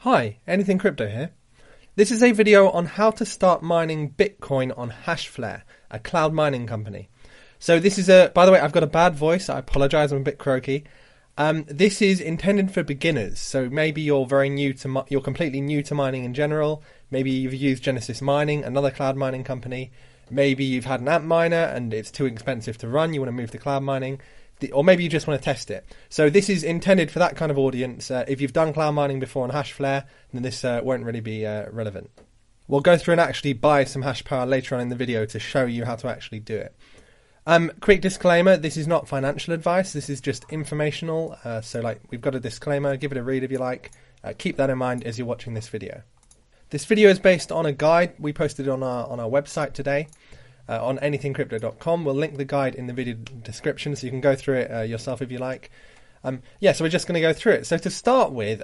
Hi, Anything Crypto here. This is a video on how to start mining Bitcoin on HashFlare, a cloud mining company. So this is by the way, I've got a bad voice, I apologise, I'm a bit croaky. This is intended for beginners, so maybe you're you're completely new to mining in general. Maybe you've used Genesis Mining, another cloud mining company. Maybe you've had an AMP miner and it's too expensive to run, you want to move to cloud mining. Or maybe you just want to test it. So this is intended for that kind of audience. If you've done cloud mining before on HashFlare, then this won't really be relevant. We'll go through and actually buy some hash power later on in the video to show you how to actually do it. Quick disclaimer, this is not financial advice, this is just informational. So we've got a disclaimer, give it a read if you like. Keep that in mind as you're watching this video. This video is based on a guide we posted on our website today. On anythingcrypto.com. We'll link the guide in the video description so you can go through it yourself if you like. So we're just going to go through it. So to start with,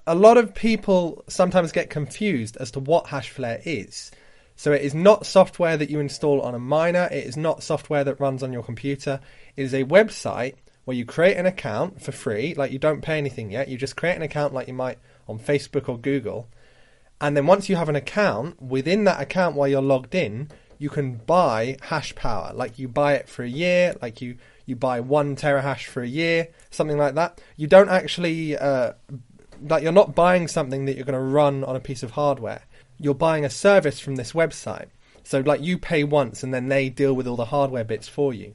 a lot of people sometimes get confused as to what HashFlare is. So it is not software that you install on a miner. It is not software that runs on your computer. It is a website where you create an account for free, like you don't pay anything yet. You just create an account like you might on Facebook or Google. And then once you have an account, within that account while you're logged in, you can buy hash power, like you buy it for a year, like you buy 1 terahash for a year, something like that. You don't actually, you're not buying something that you're going to run on a piece of hardware. You're buying a service from this website. So you pay once and then they deal with all the hardware bits for you.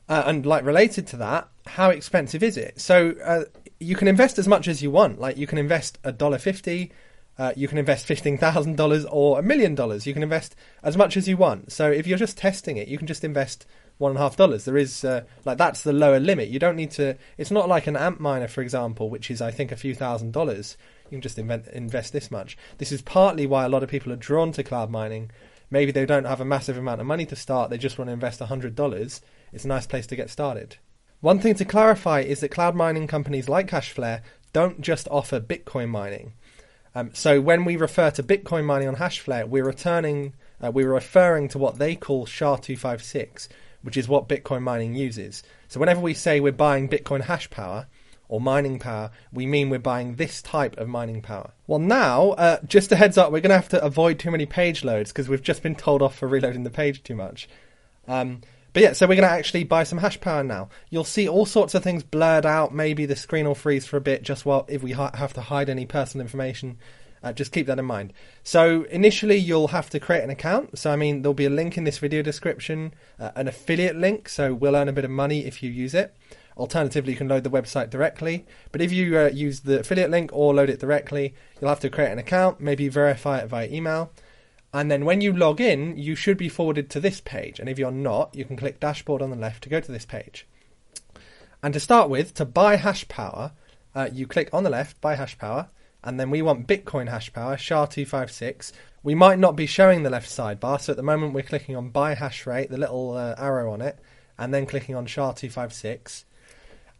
And related to that, how expensive is it? So you can invest as much as you want. Like you can invest $1.50. You can invest $15,000 or $1 million. You can invest as much as you want. So if you're just testing it, you can just invest $1.50. There is that's the lower limit. You don't need to. It's not like an AMP miner, for example, which is I think a few $1,000s. You can just invest this much. This is partly why a lot of people are drawn to cloud mining. Maybe they don't have a massive amount of money to start. They just want to invest $100. It's a nice place to get started. One thing to clarify is that cloud mining companies like HashFlare don't just offer Bitcoin mining. So when we refer to Bitcoin mining on HashFlare, we're referring to what they call SHA-256, which is what Bitcoin mining uses. So whenever we say we're buying Bitcoin hash power or mining power, we mean we're buying this type of mining power. Well now, just a heads up, we're going to have to avoid too many page loads because we've just been told off for reloading the page too much. But yeah, so we're going to actually buy some hash power now. You'll see all sorts of things blurred out. Maybe the screen will freeze for a bit if we have to hide any personal information. Just keep that in mind. So initially you'll have to create an account. So there'll be a link in this video description, an affiliate link. So we'll earn a bit of money if you use it. Alternatively, you can load the website directly. But if you use the affiliate link or load it directly, you'll have to create an account, maybe verify it via email. And then when you log in, you should be forwarded to this page. And if you're not, you can click dashboard on the left to go to this page. And to start with, to buy hash power, you click on the left, buy hash power. And then we want Bitcoin hash power, SHA-256. We might not be showing the left sidebar. So at the moment, we're clicking on buy hash rate, the little arrow on it, and then clicking on SHA-256.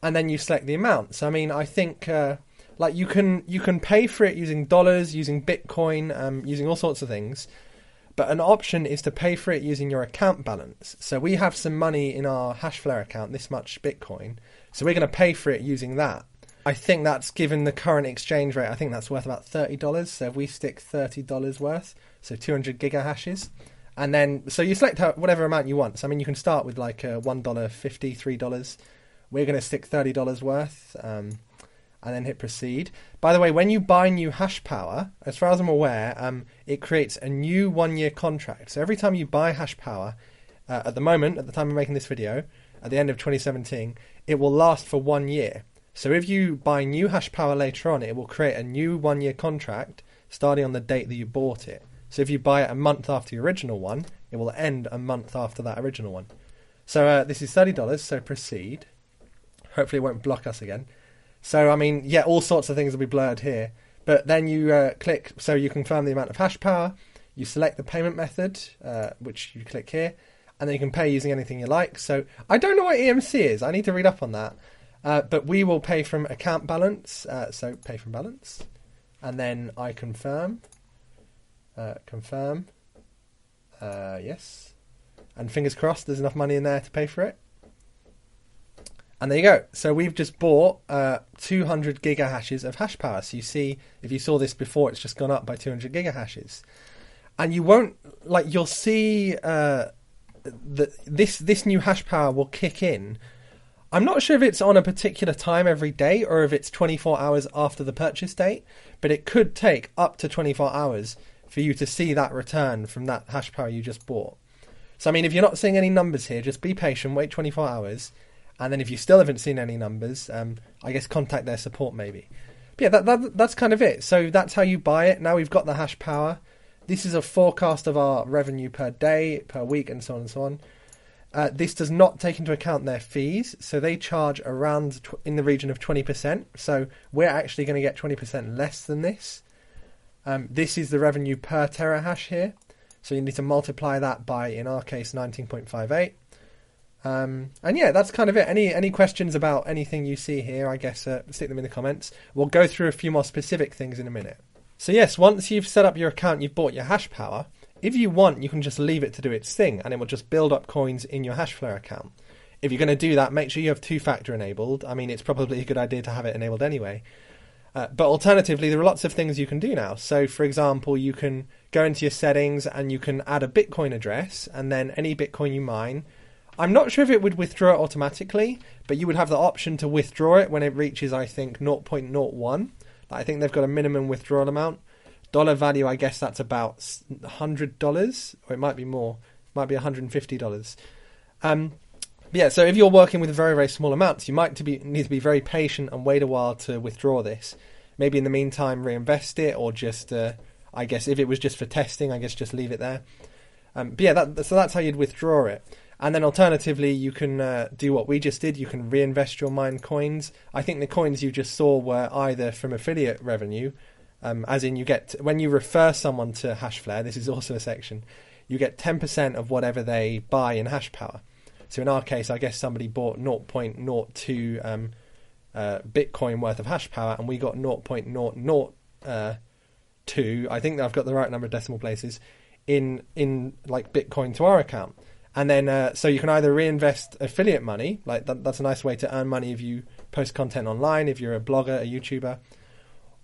And then you select the amount. So, I think you can pay for it using dollars, using Bitcoin, using all sorts of things. But an option is to pay for it using your account balance. So we have some money in our HashFlare account, this much Bitcoin. So we're going to pay for it using that. I think that's, given the current exchange rate, I think that's worth about $30. So if we stick $30 worth, so 200 gigahashes. And then, so you select whatever amount you want. So you can start with like $1.50, $3. We're going to stick $30 worth. And then hit proceed. By the way, when you buy new hash power, as far as I'm aware, it creates a new 1-year contract. So every time you buy hash power, at the moment, at the time of making this video, at the end of 2017, it will last for 1 year. So if you buy new hash power later on, it will create a new 1-year contract starting on the date that you bought it. So if you buy it a month after the original one, it will end a month after that original one. So this is $30, so proceed. Hopefully it won't block us again. So, all sorts of things will be blurred here. But then you click, so you confirm the amount of hash power. You select the payment method, which you click here. And then you can pay using anything you like. So, I don't know what EMC is. I need to read up on that. But we will pay from account balance. So, pay from balance. And then I confirm. Yes. And fingers crossed there's enough money in there to pay for it. And there you go. So we've just bought 200 gigahashes of hash power. So you see, if you saw this before, it's just gone up by 200 gigahashes. And you won't, like, you'll see that this new hash power will kick in. I'm not sure if it's on a particular time every day or if it's 24 hours after the purchase date, but it could take up to 24 hours for you to see that return from that hash power you just bought. So, I mean, if you're not seeing any numbers here, just be patient, wait 24 hours. And then if you still haven't seen any numbers, I guess contact their support maybe. But yeah, that's kind of it. So that's how you buy it. Now we've got the hash power. This is a forecast of our revenue per day, per week, and so on and so on. This does not take into account their fees. So they charge around in the region of 20%. So we're actually going to get 20% less than this. This is the revenue per terahash here. So you need to multiply that by, in our case, 19.58. And yeah, that's kind of it. Any questions about anything you see here, I guess stick them in the comments. We'll go through a few more specific things in a minute. So yes, once you've set up your account, you've bought your hash power, if you want, you can just leave it to do its thing and it will just build up coins in your HashFlare account. If you're going to do that, make sure you have two-factor enabled. I mean, it's probably a good idea to have it enabled anyway. But alternatively, there are lots of things you can do now. So, for example, you can go into your settings and you can add a Bitcoin address, and then any Bitcoin you mine, I'm not sure if it would withdraw it automatically, but you would have the option to withdraw it when it reaches, I think, 0.01. I think they've got a minimum withdrawal amount. Dollar value, I guess that's about $100, or it might be more. It might be $150. Yeah, so if you're working with very, very small amounts, you might need to be very patient and wait a while to withdraw this. Maybe in the meantime reinvest it, or just, I guess if it was just for testing, I guess just leave it there. But yeah, so that's how you'd withdraw it. And then alternatively, you can do what we just did. You can reinvest your mined coins. I think the coins you just saw were either from affiliate revenue, as in you get, when you refer someone to HashFlare, this is also a section, you get 10% of whatever they buy in hash power. So in our case, I guess somebody bought 0.02 Bitcoin worth of hash power, and we got 0.002. I think I've got the right number of decimal places in like Bitcoin to our account. And then so you can either reinvest affiliate money, like that's a nice way to earn money if you post content online, if you're a blogger, a YouTuber,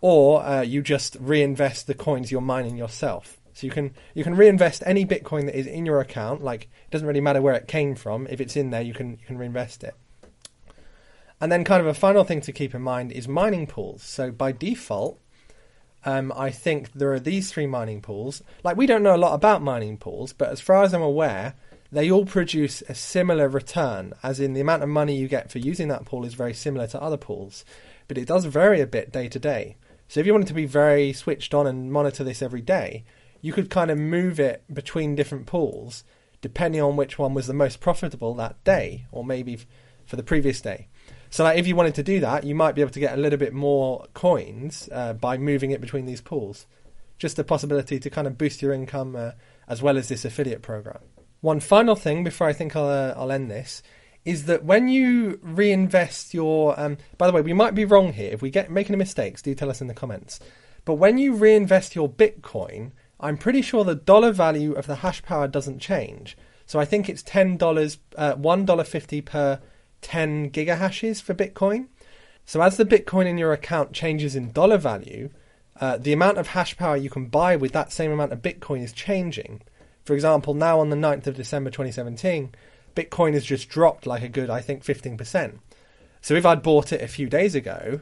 or you just reinvest the coins you're mining yourself. So you can reinvest any Bitcoin that is in your account. Like, it doesn't really matter where it came from. If it's in there, you can reinvest it. And then kind of a final thing to keep in mind is mining pools. So by default, I think there are these three mining pools. Like, we don't know a lot about mining pools, but as far as I'm aware, they all produce a similar return, as in the amount of money you get for using that pool is very similar to other pools. But it does vary a bit day to day. So if you wanted to be very switched on and monitor this every day, you could kind of move it between different pools depending on which one was the most profitable that day, or maybe for the previous day. So like, if you wanted to do that, you might be able to get a little bit more coins by moving it between these pools. Just a possibility to kind of boost your income as well as this affiliate program. One final thing before I think I'll end this is that when you reinvest your... by the way, we might be wrong here. If we get making mistakes, do tell us in the comments. But when you reinvest your Bitcoin, I'm pretty sure the dollar value of the hash power doesn't change. So I think it's $10, $1.50 per 10 gigahashes for Bitcoin. So as the Bitcoin in your account changes in dollar value, the amount of hash power you can buy with that same amount of Bitcoin is changing. For example, now on the 9th of December 2017, Bitcoin has just dropped like a good, I think, 15%. So if I'd bought it a few days ago,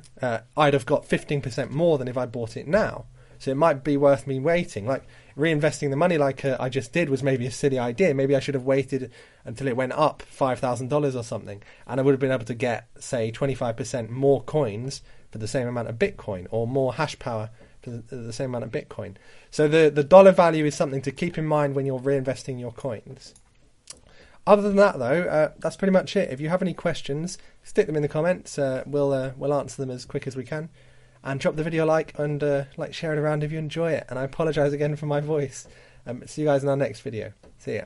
I'd have got 15% more than if I bought it now. So it might be worth me waiting. Like, reinvesting the money like I just did was maybe a silly idea. Maybe I should have waited until it went up $5,000 or something, and I would have been able to get, say, 25% more coins for the same amount of Bitcoin, or more hash power for the same amount of Bitcoin. So the dollar value is something to keep in mind when you're reinvesting your coins. Other than that, though, that's pretty much it. If you have any questions, stick them in the comments. We'll answer them as quick as we can. And drop the video a like, and share it around if you enjoy it. And I apologise again for my voice. See you guys in our next video. See ya.